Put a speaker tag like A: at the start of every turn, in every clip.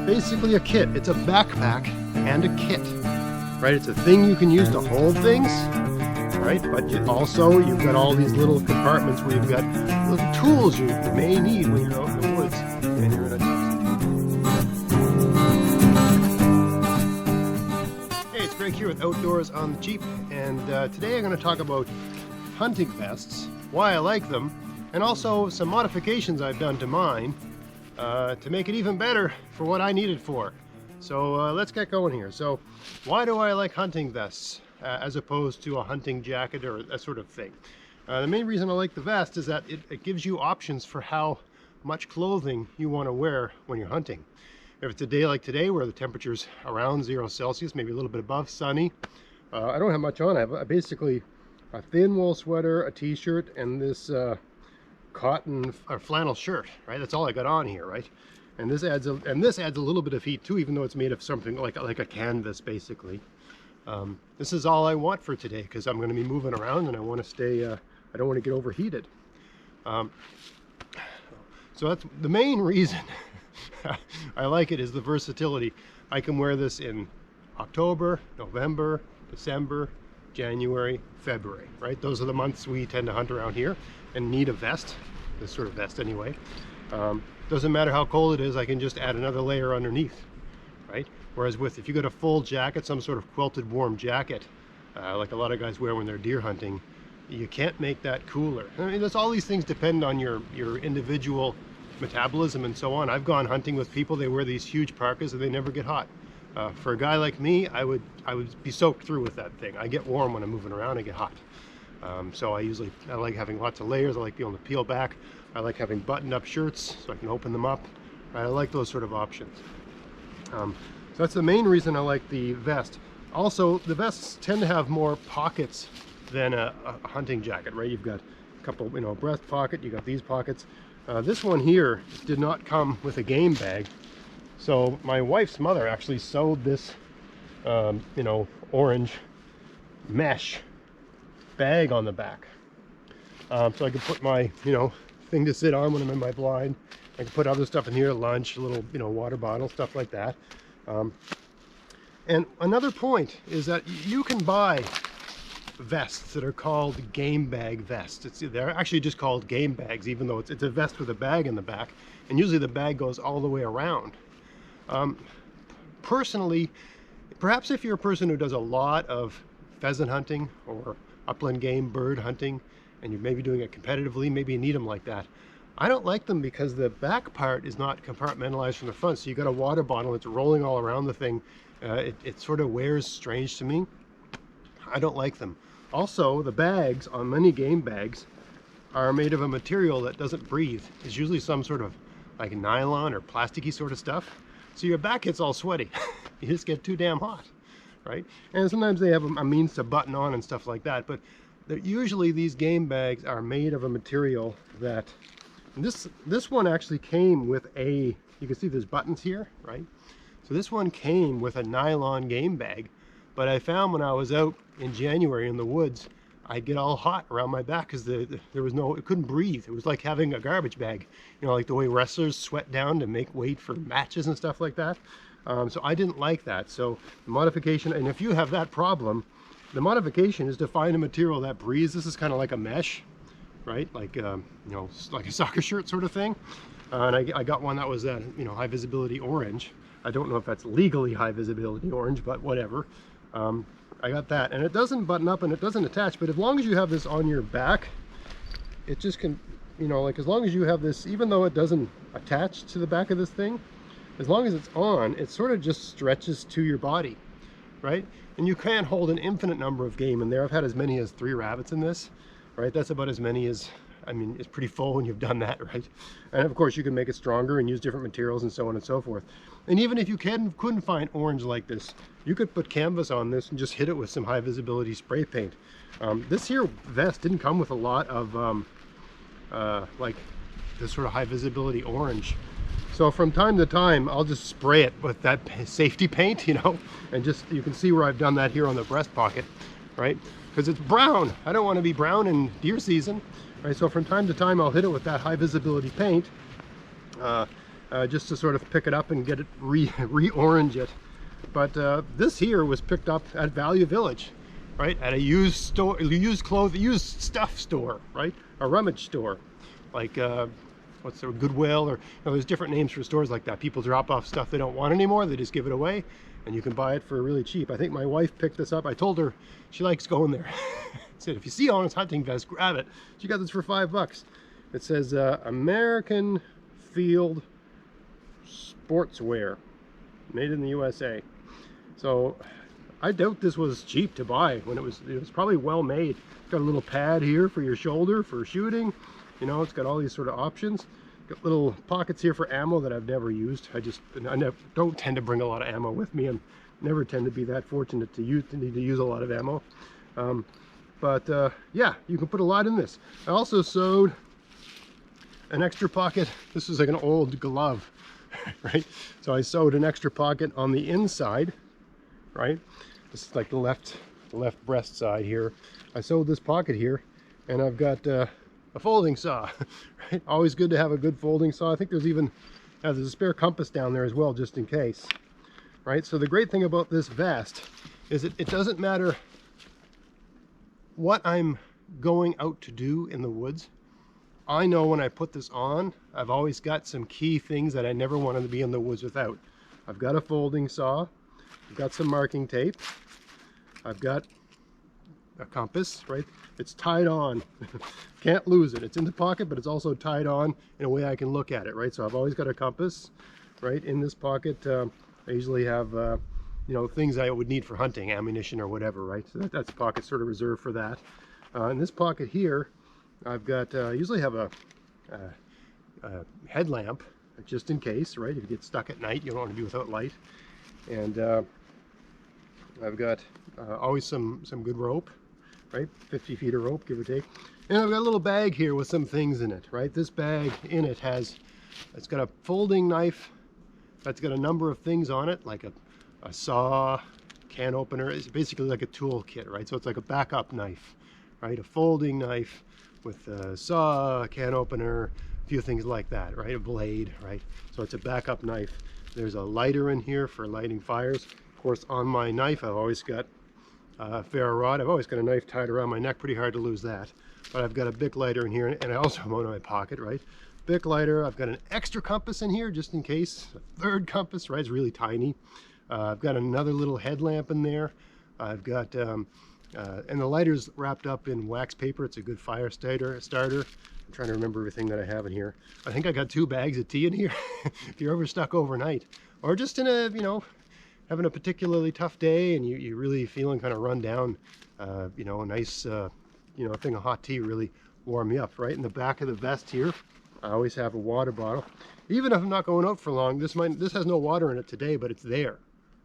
A: basically a kit. It's a backpack and a kit, right? It's a thing you can use to hold things, right? But also you've got all these little compartments where you've got little tools you may need when you're out in the woods and you're in a tough. Hey, it's Greg here with Outdoors on the Cheap, and today I'm going to talk about hunting vests, why I like them, and also some modifications I've done to mine to make it even better for what I need it for. So let's get going here. So why do I like hunting vests as opposed to a hunting jacket or that sort of thing? The main reason I like the vest is that it gives you options for how much clothing you want to wear when you're hunting. If it's a day like today where the temperature's around 0 Celsius, maybe a little bit above, sunny, I don't have much on. I have basically a thin wool sweater, a t-shirt, and this cotton or flannel shirt, right? That's all I got on here, right? And this adds a little bit of heat too, even though it's made of something like a canvas, basically. This is all I want for today because I'm going to be moving around and I want to stay. I don't want to get overheated. So that's the main reason I like it, is the versatility. I can wear this in October, November, December, January, February, right? Those are the months we tend to hunt around here and need a vest, this sort of vest anyway. Doesn't matter how cold it is, I can just add another layer underneath, right? Whereas if you got a full jacket, some sort of quilted warm jacket, like a lot of guys wear when they're deer hunting, you can't make that cooler. I mean, all these things depend on your individual metabolism and so on. I've gone hunting with people, they wear these huge parkas and they never get hot. For a guy like me, I would be soaked through with that thing. I get warm when I'm moving around, I get hot. So I like having lots of layers. I like being able to peel back. I like having buttoned up shirts so I can open them up. I like those sort of options. So that's the main reason I like the vest. Also, the vests tend to have more pockets than a hunting jacket, right? You've got a couple, breast pocket, you got these pockets. This one here did not come with a game bag. So my wife's mother actually sewed this, orange mesh bag on the back. So I could put my, thing to sit on when I'm in my blind. I can put other stuff in here, lunch, a little, water bottle, stuff like that. And another point is that you can buy vests that are called game bag vests. They're actually just called game bags, even though it's a vest with a bag in the back, and usually the bag goes all the way around. Personally, perhaps if you're a person who does a lot of pheasant hunting or upland game bird hunting, and you're maybe doing it competitively, maybe you need them like that. I don't like them because the back part is not compartmentalized from the front, so you got a water bottle, it's rolling all around the thing. It sort of wears strange to me. I don't like them. Also, the bags on many game bags are made of a material that doesn't breathe. It's usually some sort of like nylon or plasticky sort of stuff. So your back gets all sweaty. You just get too damn hot, right? And sometimes they have a means to button on and stuff like that. But usually these game bags are made of a material that, this one actually came with you can see there's buttons here, right? So this one came with a nylon game bag. But I found when I was out in January in the woods, I'd get all hot around my back because it couldn't breathe. It was like having a garbage bag, like the way wrestlers sweat down to make weight for matches and stuff like that. So I didn't like that. So the modification, and if you have that problem, the modification is to find a material that breathes. This is kind of like a mesh, right? Like, like a soccer shirt sort of thing. And I got one that was that, high visibility orange. I don't know if that's legally high visibility orange, but whatever. I got that, and it doesn't button up and it doesn't attach, but as long as you have this on your back, it just can, like as long as you have this, even though it doesn't attach to the back of this thing, as long as it's on, it sort of just stretches to your body, right? And you can't hold an infinite number of game in there. I've had as many as 3 rabbits in this, right? That's about as many as, it's pretty full when you've done that, right? And of course you can make it stronger and use different materials and so on and so forth. And even if you couldn't find orange like this, you could put canvas on this and just hit it with some high visibility spray paint. This here vest didn't come with a lot of like this sort of high visibility orange. So from time to time, I'll just spray it with that safety paint, and just, you can see where I've done that here on the breast pocket, right? Because it's brown. I don't want to be brown in deer season, right? So from time to time, I'll hit it with that high visibility paint. just to sort of pick it up and get it re-orange it. But this here was picked up at Value Village, right? At a used store, used stuff store, right? A rummage store, like what's the Goodwill, or you know, there's different names for stores like that. People drop off stuff they don't want anymore, they just give it away, and you can buy it for really cheap. I think my wife picked this up. I told her she likes going there. I said, if you see Owen's hunting vest, grab it. She got this for $5. It says American Field Sportswear, made in the USA. So I doubt this was cheap to buy when it was probably well made. It's got a little pad here for your shoulder for shooting. You know, it's got all these sort of options. Got little pockets here for ammo that I've never used. I don't tend to bring a lot of ammo with me, and never tend to be that fortunate to need to use a lot of ammo. Yeah, you can put a lot in this. I also sewed an extra pocket. This is like an old glove, right? So I sewed an extra pocket on the inside, right? This is like the left breast side here. I sewed this pocket here, and I've got a folding saw, right? Always good to have a good folding saw. I think there's a spare compass down there as well, just in case, right? So the great thing about this vest is it doesn't matter what I'm going out to do in the woods. I know when I put this on, I've always got some key things that I never wanted to be in the woods without. I've got a folding saw, I've got some marking tape, I've got a compass, right? It's tied on. Can't lose it. It's in the pocket, but it's also tied on in a way I can look at it, right? So I've always got a compass, right, in this pocket. I usually have, you know, things I would need for hunting, ammunition or whatever, right? So that's a pocket sort of reserved for that. In this pocket here, I've got, usually have a headlamp, just in case, right? If you get stuck at night, you don't want to be without light. And I've got always some good rope, right? 50 feet of rope, give or take. And I've got a little bag here with some things in it, right? This bag in it it's got a folding knife that's got a number of things on it, like a saw, can opener. It's basically like a tool kit, right? So it's like a backup knife, right? A folding knife with a saw, a can opener, a few things like that, right? A blade, right? So it's a backup knife. There's a lighter in here for lighting fires. Of course, on my knife, I've always got a ferro rod. I've always got a knife tied around my neck. Pretty hard to lose that. But I've got a Bic lighter in here, and I also have one in my pocket, right? Bic lighter. I've got an extra compass in here just in case. A third compass, right? It's really tiny. I've got another little headlamp in there. I've got, and the lighter's wrapped up in wax paper. It's a good fire starter. I'm trying to remember everything that I have in here. I think I got 2 bags of tea in here if you're ever stuck overnight, or just in a, you know, having a particularly tough day and you're really feeling kind of run down. You know, a nice, you know, a thing of hot tea really warm me up. Right in the back of the vest here, I always have a water bottle. Even if I'm not going out for long, this has no water in it today, but it's there.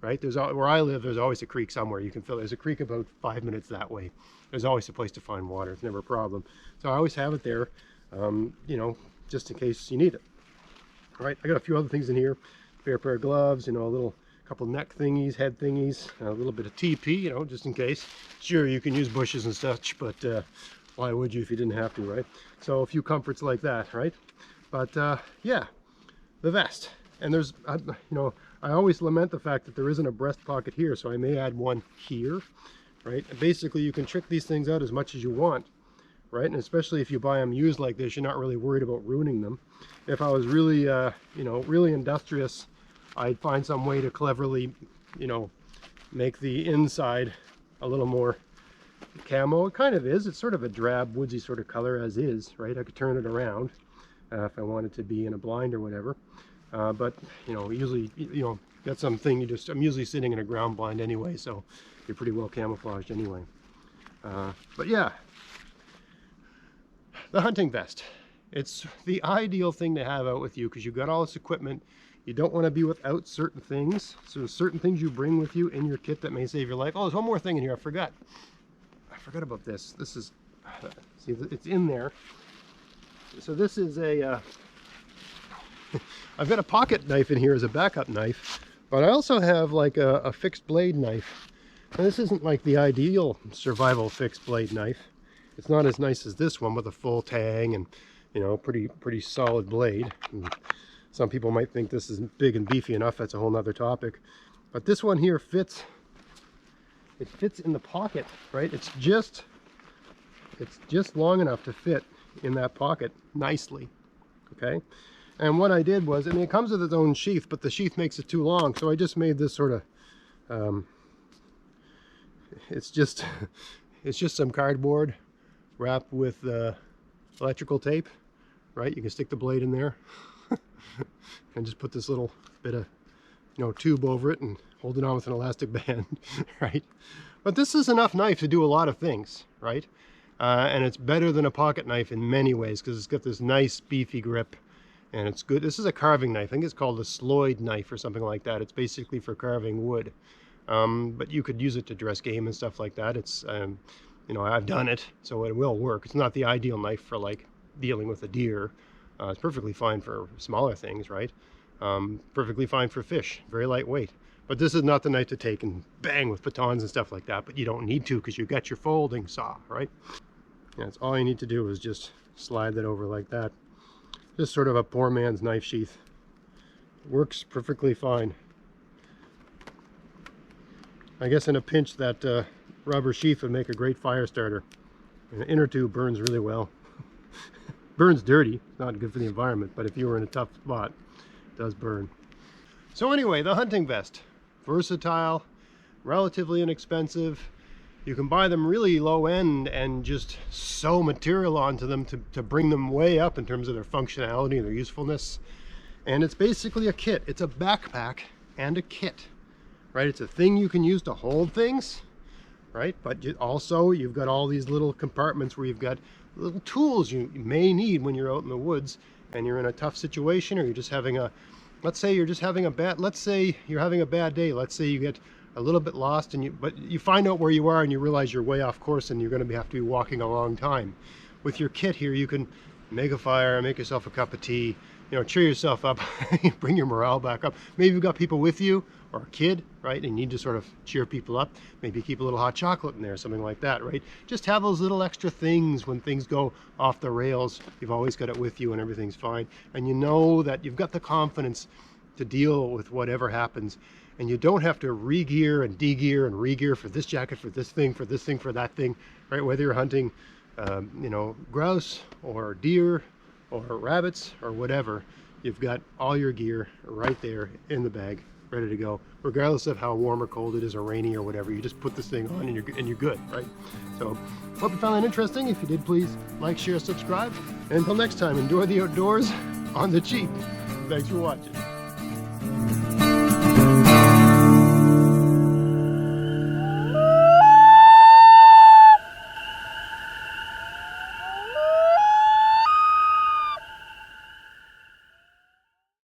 A: Right? Where I live, there's always a creek somewhere you can fill. There's a creek about 5 minutes that way. There's always a place to find water. It's never a problem. So I always have it there, you know, just in case you need it. All right, I got a few other things in here. Spare pair of gloves, you know, a couple neck thingies, head thingies, a little bit of TP, you know, just in case. Sure, you can use bushes and such, but why would you if you didn't have to, right? So a few comforts like that, right? But yeah, the vest. And there's, you know, I always lament the fact that there isn't a breast pocket here, so I may add one here, right? And basically, you can trick these things out as much as you want, right? And especially if you buy them used like this, you're not really worried about ruining them. If I was really, you know, really industrious, I'd find some way to cleverly, you know, make the inside a little more camo. It kind of is. It's sort of a drab, woodsy sort of color as is, right? I could turn it around if I wanted to be in a blind or whatever. But you know, usually, you know, that's something I'm usually sitting in a ground blind anyway, so you're pretty well camouflaged anyway. But yeah, the hunting vest. It's the ideal thing to have out with you because you've got all this equipment. You don't want to be without certain things. So there's certain things you bring with you in your kit that may save your life. Oh, there's one more thing in here. I forgot about this. This is, see, it's in there. So this is a, I've got a pocket knife in here as a backup knife, but I also have like a fixed blade knife. And this isn't like the ideal survival fixed blade knife. It's not as nice as this one with a full tang and, you know, pretty solid blade. And Some people might think this is big and beefy enough. That's a whole nother topic. But this one here fits. It fits in the pocket, right? It's just long enough to fit in that pocket nicely. Okay. And what I did was, I mean, it comes with its own sheath, but the sheath makes it too long. So I just made this sort of, it's just some cardboard wrapped with electrical tape, right? You can stick the blade in there and just put this little bit of, tube over it and hold it on with an elastic band, right? But this is enough knife to do a lot of things, right? And it's better than a pocket knife in many ways because it's got this nice beefy grip. And it's good. This is a carving knife. I think it's called a sloyd knife or something like that. It's basically for carving wood. But you could use it to dress game and stuff like that. It's, I've done it, so it will work. It's not the ideal knife for like dealing with a deer. It's perfectly fine for smaller things, right? Perfectly fine for fish. Very lightweight. But this is not the knife to take and bang with batons and stuff like that. But you don't need to because you got your folding saw, right? And that's all you need to do is just slide that over like that. Just sort of a poor man's knife sheath. Works perfectly fine. I guess in a pinch that rubber sheath would make a great fire starter. And the inner tube burns really well. Burns dirty, not good for the environment, but if you were in a tough spot, it does burn. So anyway, the hunting vest. Versatile, relatively inexpensive. You can buy them really low end and just sew material onto them to bring them way up in terms of their functionality and their usefulness. And it's basically a kit. It's a backpack and a kit, right? It's a thing you can use to hold things, right? But also you've got all these little compartments where you've got little tools you may need when you're out in the woods and you're in a tough situation, or you're just having a, let's say you're having a bad day. Let's say you get a little bit lost but you find out where you are and you realize you're way off course and you're going to have to be walking a long time. With your kit here, you can make a fire, make yourself a cup of tea, cheer yourself up, bring your morale back up. Maybe you've got people with you or a kid, right? And you need to sort of cheer people up. Maybe keep a little hot chocolate in there, something like that, right? Just have those little extra things when things go off the rails. You've always got it with you and everything's fine. And you know that you've got the confidence to deal with whatever happens. And you don't have to re-gear and de-gear and re-gear for this jacket, for this thing, for that thing, right? Whether you're hunting, grouse or deer or rabbits or whatever, you've got all your gear right there in the bag, ready to go. Regardless of how warm or cold it is or rainy or whatever, you just put this thing on and you're good, right? So, hope you found that interesting. If you did, please like, share, subscribe. And until next time, enjoy the outdoors on the cheap. Thanks for watching.